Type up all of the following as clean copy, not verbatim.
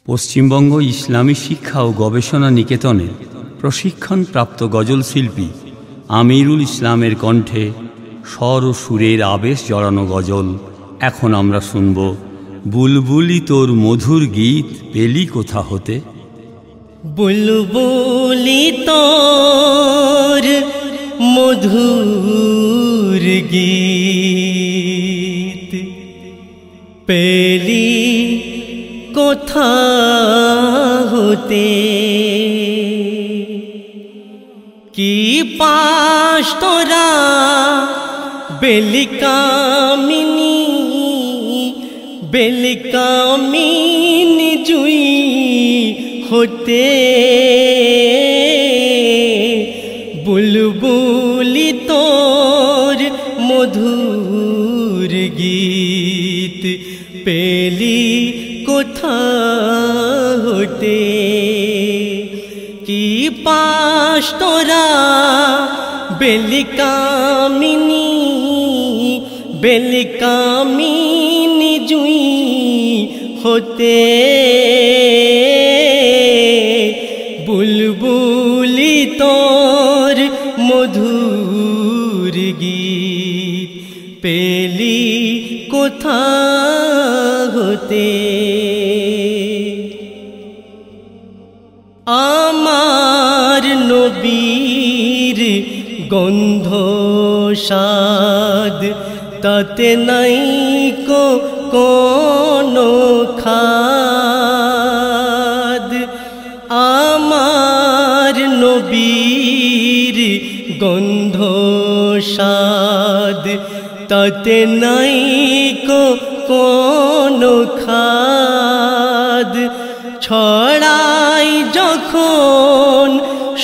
পশ্চিমবঙ্গ ইসলামী শিক্ষা ও গবেষণা নিকেতনের প্রশিক্ষণপ্রাপ্ত গজল শিল্পী আমিরুল ইসলামের কণ্ঠে স্বর ও সুরের আবেশ জড়ানো গজল এখন আমরা শুনব। বুলবুলি তোর মধুর গীত পেলি কোথা হতে। বুলবুলি তোর মধুর গীত পেলি কোথা হতে, কি পাস তোরা বেলিকামিনী বেলিকামিনী জুই হতে। বুলবুলি তোর মধুর গীত পেলি কোথা হতে, কি পাস তোরা বেলিকামিনী বেলিকামিনী জুই হতে। বুলবুলি তোর মধুর গীত পেলি কোথা হতে। আমার নবীর গন্ধ স্বাদ তাতে নাই কোনো খাদ। আমার নবীর গন্ধ স্বাদ তাতে নাই কোনো খাদ। ছড়াই যখন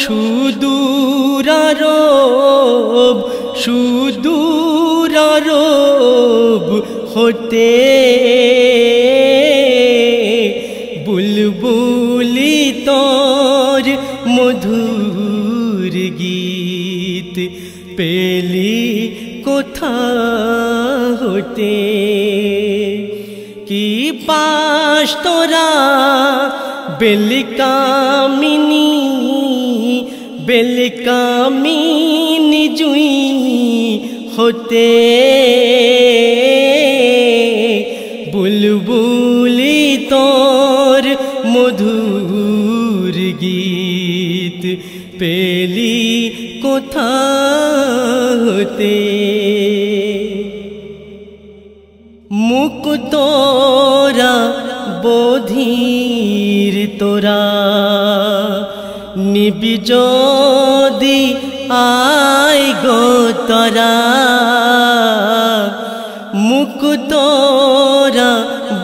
সুদূর আরব সুদূর আরব হতে। বুলবুলি তোর মধুর গীত পেলি কোথা হতে, কি পাস তোরা বেলিকামিনী বেলিকামিনী জুই হতে। বুলবুলি তোর মধুর গীত পেলি কোথা হতে। মুখ তোরা বধির তোরা নিবি যদি আয় গো তোরা। মুখ তোরা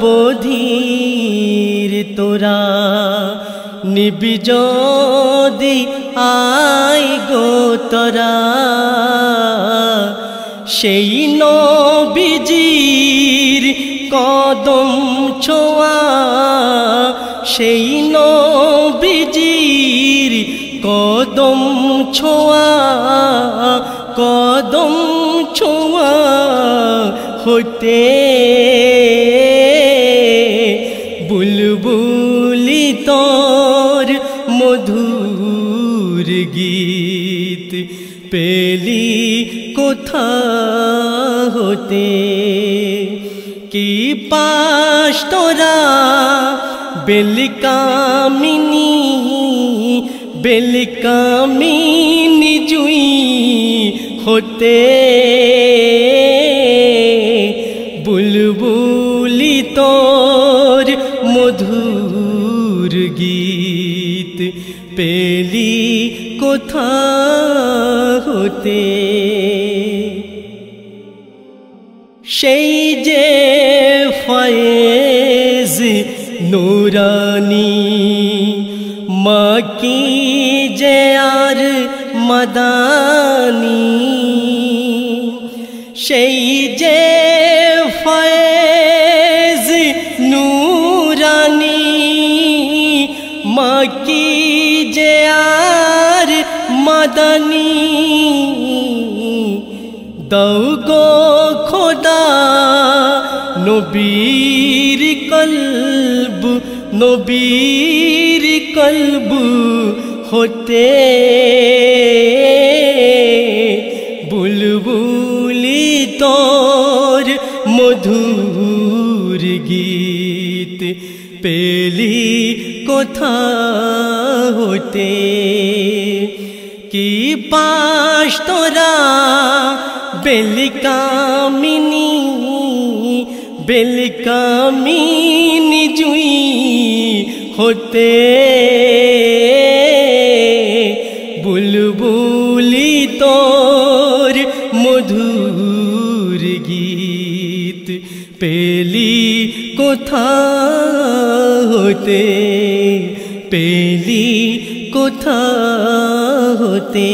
বধির তোরা নিবি যদি আয় গো তোরা। সেই নবীজির কদম ছোঁয়া সেই নবীজির কদম ছোঁয়া কদম ছোঁয়া হতে। বুলবুলি তোর মধুর গীত পেলি কোথা হতে, কি পাস তোরা বেলিকামিনী বেলিকামিনী জুই হতে। বুলবুলি তোর মধুর গীত পেলি কোথা হতে। সেই যে ফয়েজ নুরানি মা কি যে আর মাদানি। সেই যে ফয়েজ নুরানি মা কি যে আর মাদানি। দাও গো খোদা নবীর কলব নবীর কলবু হতে বুলবুলি তোর মধুর গীত পেলি কোথা হতে কি পাশ তোরা বেলিকামিনী বেলিকামিনী জুই হতে বুলবুলি তোর মধুর গীত পেলি কোথা হতে পেলি কোথা হতে